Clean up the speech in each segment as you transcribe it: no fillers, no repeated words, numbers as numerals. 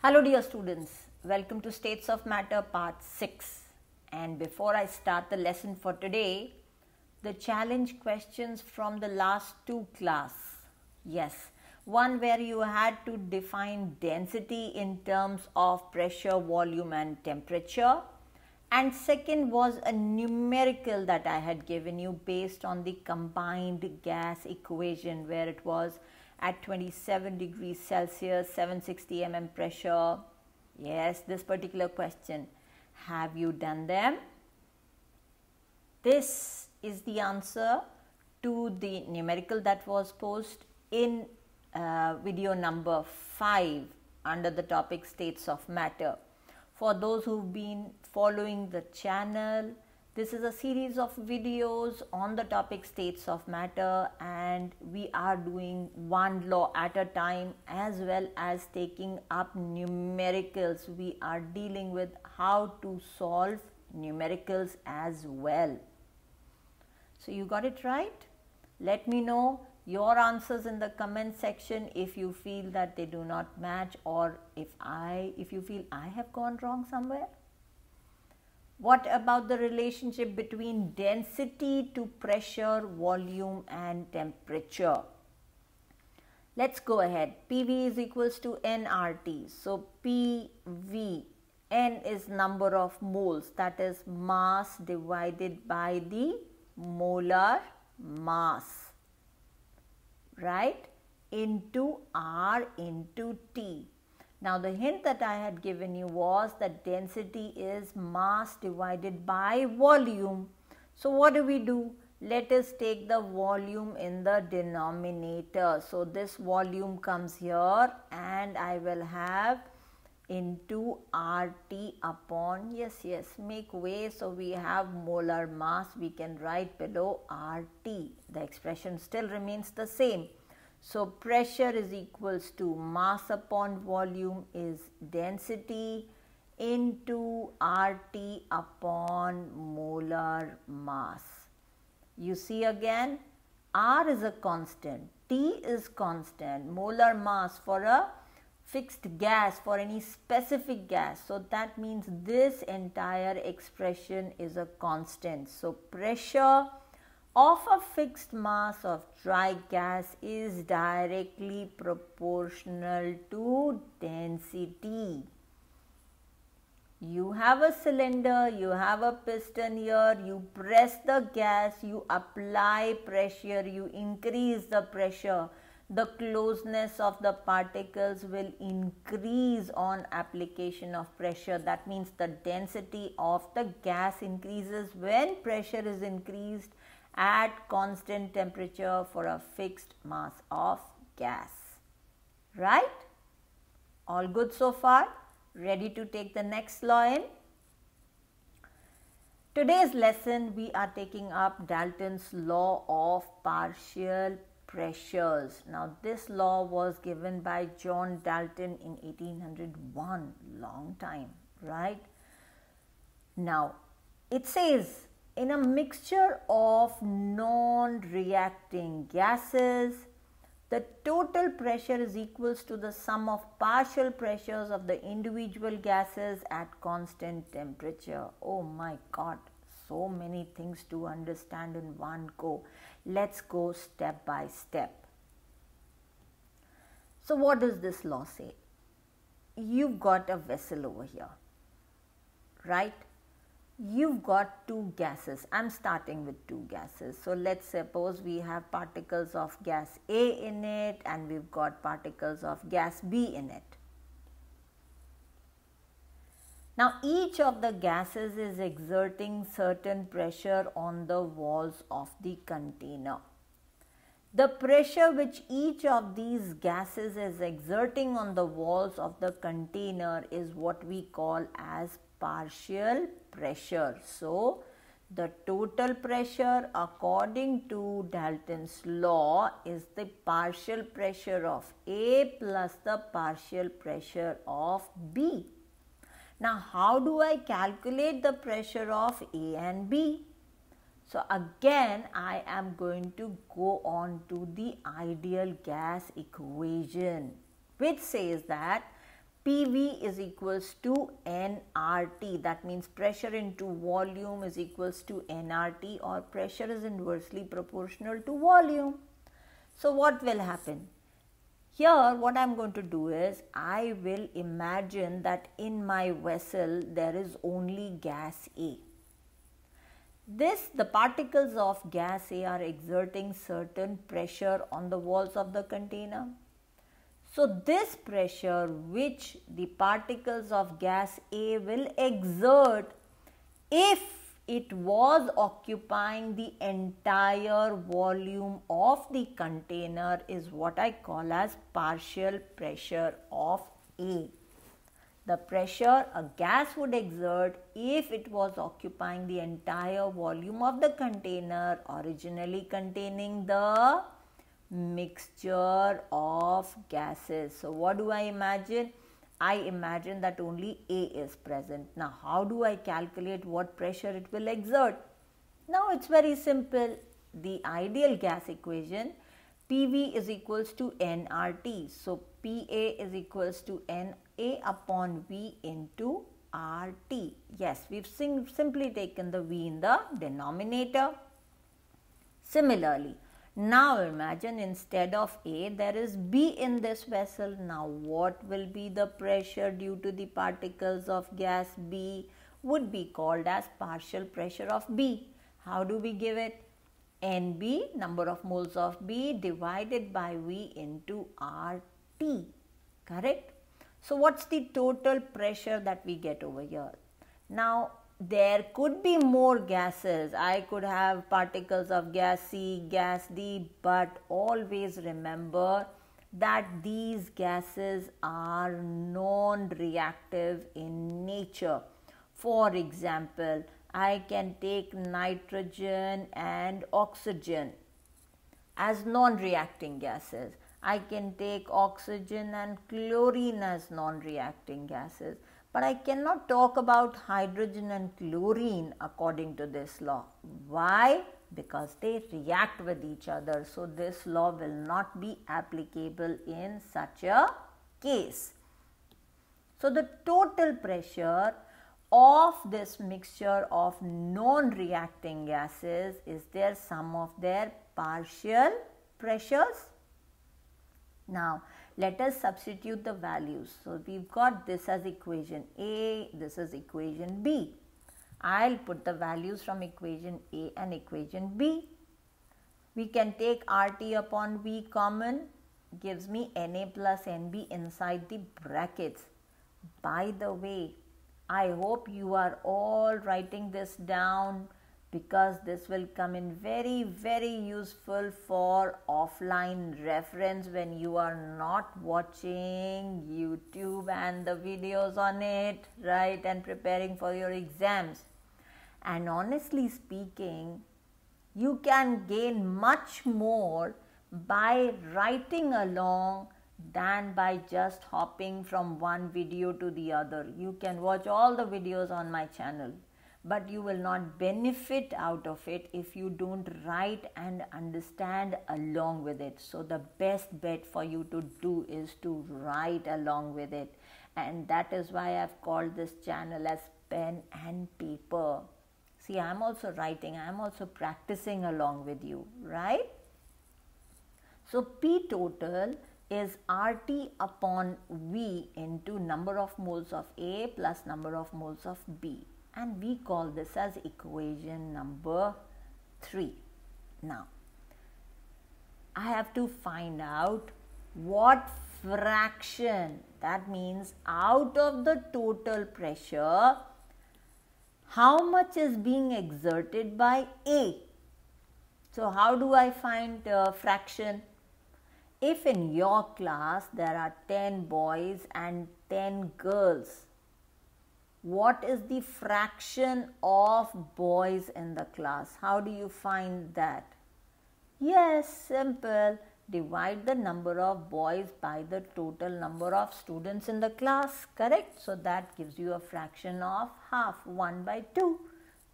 Hello dear students, welcome to States of Matter part 6. And before I start the lesson for today, the challenge questions from the last two class. Yes, one where you had to define density in terms of pressure, volume and temperature. And second was a numerical that I had given you based on the combined gas equation where it was at 27 degrees Celsius, 760 mm pressure. Yes, this particular question. Have you done them? This is the answer to the numerical that was posted in video number 5 under the topic States of Matter. For those who've been following the channel, this is a series of videos on the topic States of Matter, and we are doing one law at a time as well as taking up numericals. We are dealing with how to solve numericals as well. So you got it right? Let me know your answers in the comment section if you feel that they do not match, or if you feel I have gone wrong somewhere. What about the relationship between density to pressure, volume and temperature? Let's go ahead. PV is equals to nRT. So PV, N is number of moles, that is mass divided by the molar mass, right, into R into T. Now the hint that I had given you was that density is mass divided by volume. So what do? Let us take the volume in the denominator. So this volume comes here and I will have into RT upon, yes, make way. So we have molar mass, we can write below RT. The expression still remains the same. So pressure is equals to mass upon volume is density into RT upon molar mass. You see again, R is a constant, T is constant, molar mass for a fixed gas, for any specific gas. So that means this entire expression is a constant. So pressure of a fixed mass of dry gas is directly proportional to density. You have a cylinder, you have a piston here, you press the gas, you apply pressure, you increase the pressure. The closeness of the particles will increase on application of pressure. That means the density of the gas increases when pressure is increased at constant temperature for a fixed mass of gas. Right? All good so far? Ready to take the next law in? Today's lesson we are taking up Dalton's law of partial pressures. Now this law was given by John Dalton in 1801, long time, right? Now it says, in a mixture of non-reacting gases, the total pressure is equals to the sum of partial pressures of the individual gases at constant temperature. Oh my God, so many things to understand in one go. Let's go step by step. So what does this law say? You've got a vessel over here, right? You've got two gases. I'm starting with two gases. So let's suppose we have particles of gas A in it and we've got particles of gas B in it. Now each of the gases is exerting certain pressure on the walls of the container. The pressure which each of these gases is exerting on the walls of the container is what we call as partial pressure. So the total pressure according to Dalton's law is the partial pressure of A plus the partial pressure of B. Now how do I calculate the pressure of A and B? So again I am going to go on to the ideal gas equation, which says that PV is equals to nRT. That means pressure into volume is equals to nRT, or pressure is inversely proportional to volume. So what will happen? Here what I am going to do is, I will imagine that in my vessel there is only gas A. The particles of gas A are exerting certain pressure on the walls of the container. So this pressure which the particles of gas A will exert, if it was occupying the entire volume of the container, is what I call as partial pressure of A. The pressure a gas would exert if it was occupying the entire volume of the container originally containing the mixture of gases. So what do I imagine? I imagine that only A is present. Now how do I calculate what pressure it will exert? Now it's very simple. The ideal gas equation, PV is equals to nRT. So PA is equals to NA upon V into RT. Yes, we've simply taken the V in the denominator. Similarly, now imagine instead of A there is B in this vessel. Now what will be the pressure due to the particles of gas B? Would be called as partial pressure of B. How do we give it? NB, number of moles of B, divided by V into RT. Correct? So what's the total pressure that we get over here? Now there could be more gases. I could have particles of gas C, gas D, but always remember that these gases are non-reactive in nature. For example, I can take nitrogen and oxygen as non-reacting gases. I can take oxygen and chlorine as non-reacting gases. But I cannot talk about hydrogen and chlorine according to this law. Why? Because they react with each other. So this law will not be applicable in such a case. So the total pressure of this mixture of non-reacting gases is their sum of their partial pressures. Now let us substitute the values. So we've got this as equation A, this is equation B. I'll put the values from equation A and equation B. We can take RT upon V common, gives me Na plus Nb inside the brackets. By the way, I hope you are all writing this down, because this will come in very, very useful for offline reference when you are not watching YouTube and the videos on it, right, and preparing for your exams. And honestly speaking, you can gain much more by writing along than by just hopping from one video to the other. You can watch all the videos on my channel, but you will not benefit out of it if you don't write and understand along with it. So the best bet for you to do is to write along with it. And that is why I've called this channel as Pen and Paper. See, I'm also writing, I'm also practicing along with you, right? So P total is RT upon V into number of moles of A plus number of moles of B. And we call this as equation number 3. Now, I have to find out what fraction, that means out of the total pressure, how much is being exerted by A. So how do I find fraction? If in your class there are 10 boys and 10 girls, what is the fraction of boys in the class? How do you find that? Yes, simple. Divide the number of boys by the total number of students in the class, correct? So that gives you a fraction of half, 1/2.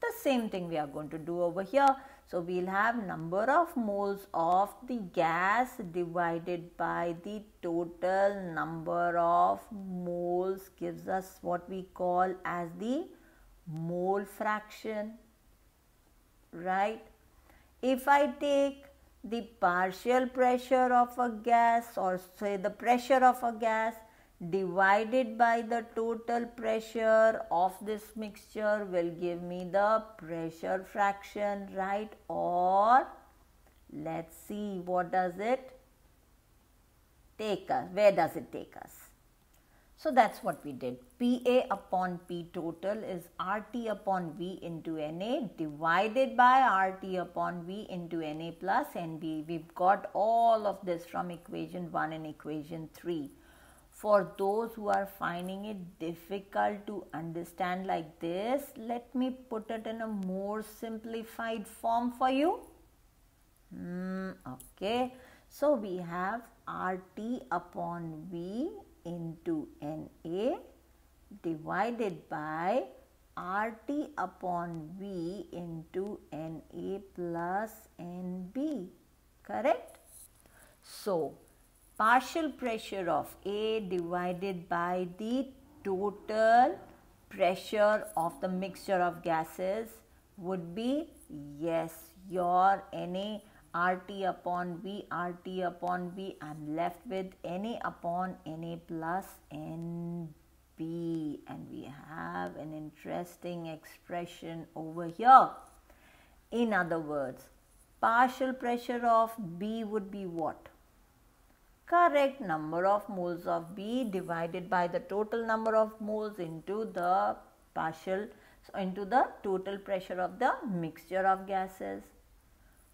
The same thing we are going to do over here. So we'll have number of moles of the gas divided by the total number of moles gives us what we call as the mole fraction, right? If I take the partial pressure of a gas, or say the pressure of a gas, divided by the total pressure of this mixture will give me the pressure fraction, right? Or let's see, what does it take us? Where does it take us? So that's what we did. PA upon P total is RT upon V into NA divided by RT upon V into NA plus NB. We've got all of this from equation 1 and equation 3. For those who are finding it difficult to understand like this, let me put it in a more simplified form for you. Okay, so we have RT upon V into NA divided by RT upon V into NA plus NB, correct? So, partial pressure of A divided by the total pressure of the mixture of gases would be, yes, your NA RT upon V, RT upon V. I'm left with NA upon NA plus NB, and we have an interesting expression over here. In other words, partial pressure of B would be what? Correct, number of moles of B divided by the total number of moles into the total pressure of the mixture of gases.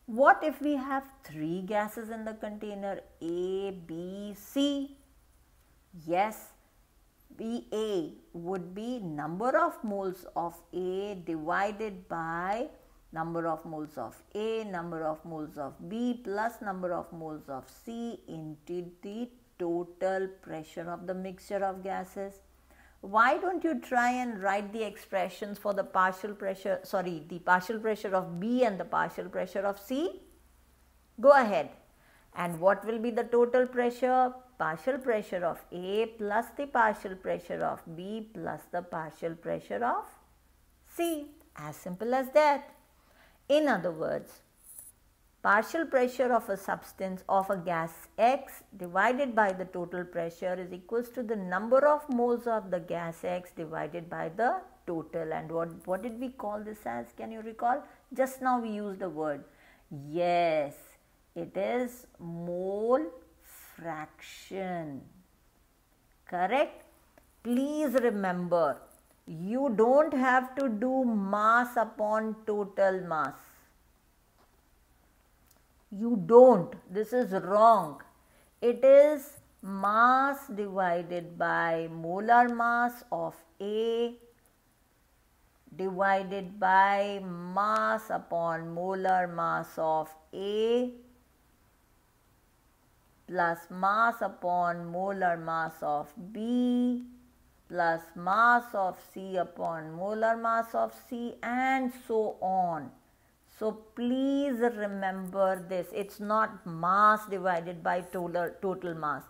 What if we have 3 gases in the container A, B, C? Yes, BA would be number of moles of A divided by number of moles of A, number of moles of B plus number of moles of C into the total pressure of the mixture of gases. Why don't you try and write the expressions for the partial pressure of B and the partial pressure of C? Go ahead. And what will be the total pressure? Partial pressure of A plus the partial pressure of B plus the partial pressure of C. As simple as that. In other words, partial pressure of a substance of a gas X divided by the total pressure is equals to the number of moles of the gas X divided by the total. And what did we call this as? Can you recall? Just now we used the word. Yes, it is mole fraction. Correct? Please remember, you don't have to do mass upon total mass. You don't. This is wrong. It is mass divided by molar mass of A divided by mass upon molar mass of A plus mass upon molar mass of B plus mass of C upon molar mass of C, and so on. So please remember this. It's not mass divided by total mass.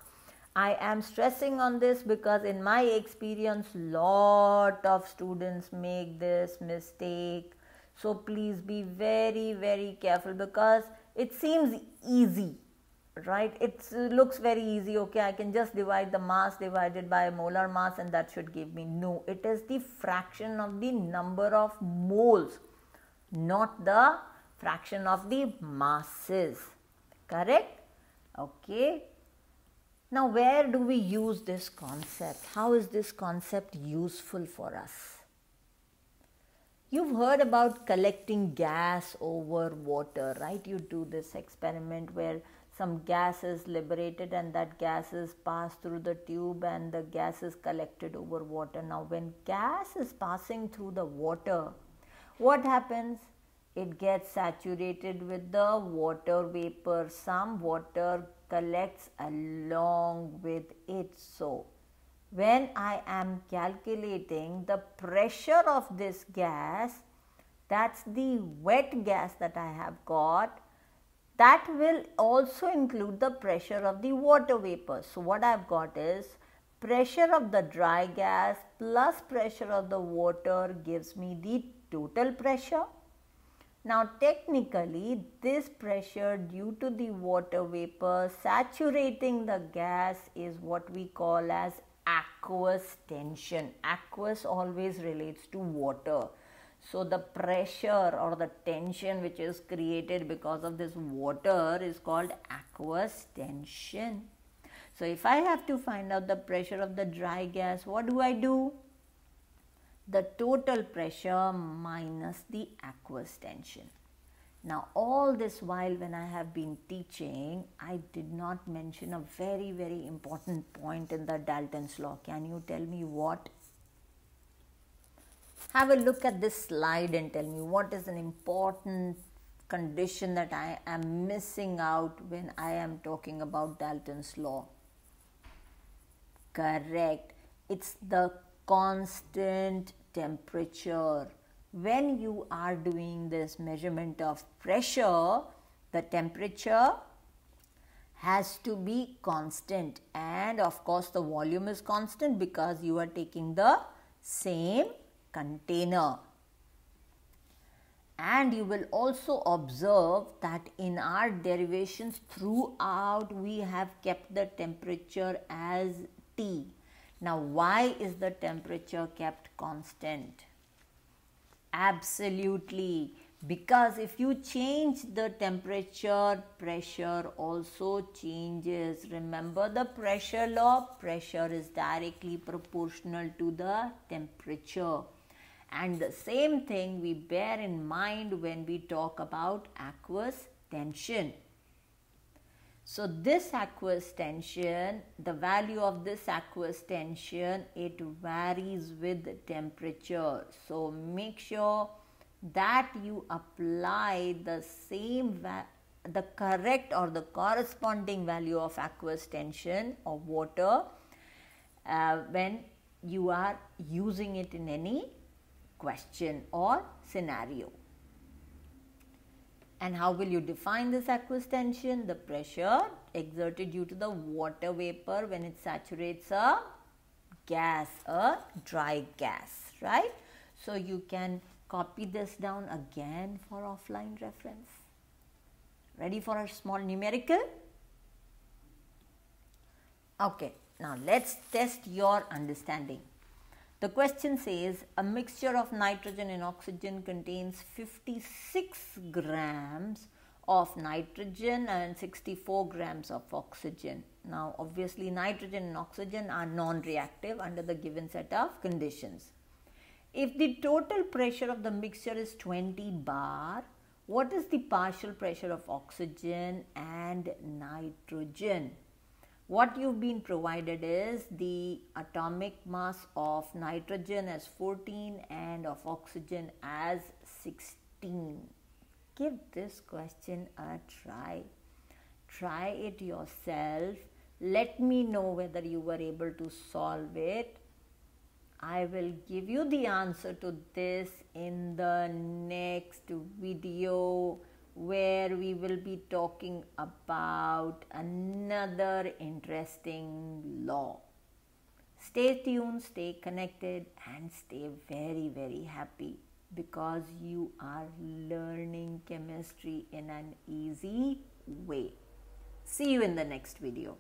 I am stressing on this because in my experience, lot of students make this mistake. So please be very, very careful because it seems easy, right? It looks very easy. Okay, I can just divide the mass divided by molar mass and that should give me. No, it is the fraction of the number of moles, not the fraction of the masses. Correct? Okay. Now, where do we use this concept? How is this concept useful for us? You've heard about collecting gas over water, right? You do this experiment where some gas is liberated and that gas is passed through the tube and the gas is collected over water. Now, when gas is passing through the water, what happens? It gets saturated with the water vapor. Some water collects along with it. So, when I am calculating the pressure of this gas, That's the wet gas that I have got. That will also include the pressure of the water vapor. So what I've got is pressure of the dry gas plus pressure of the water gives me the total pressure. Now technically this pressure due to the water vapor saturating the gas is what we call as aqueous tension. Aqueous always relates to water. So the pressure or the tension which is created because of this water is called aqueous tension. So if I have to find out the pressure of the dry gas, what do? The total pressure minus the aqueous tension. Now all this while when I have been teaching, I did not mention a very, very important point in the Dalton's law. Can you tell me what? Have a look at this slide and tell me what is an important condition that I am missing out when I am talking about Dalton's law. Correct. It's the constant temperature. When you are doing this measurement of pressure, the temperature has to be constant, and of course the volume is constant because you are taking the same container. And you will also observe that in our derivations throughout we have kept the temperature as T. Now why is the temperature kept constant? Absolutely, because if you change the temperature, pressure also changes. Remember the pressure law? Pressure is directly proportional to the temperature. And the same thing we bear in mind when we talk about aqueous tension. So this aqueous tension, the value of this aqueous tension, it varies with temperature. So make sure that you apply the same the correct or the corresponding value of aqueous tension of water when you are using it in any question or scenario. And how will you define this aqueous tension? The pressure exerted due to the water vapor when it saturates a gas, a dry gas, right? So you can copy this down again for offline reference. Ready for a small numerical? Okay, now let's test your understanding. The question says a mixture of nitrogen and oxygen contains 56 grams of nitrogen and 64 grams of oxygen. Now obviously nitrogen and oxygen are non-reactive under the given set of conditions. If the total pressure of the mixture is 20 bar, what is the partial pressure of oxygen and nitrogen? What you've been provided is the atomic mass of nitrogen as 14 and of oxygen as 16. Give this question a try. Try it yourself. Let me know whether you were able to solve it. I will give you the answer to this in the next video, where we will be talking about another interesting law. Stay tuned, stay connected, and stay very, very happy, because you are learning chemistry in an easy way. See you in the next video.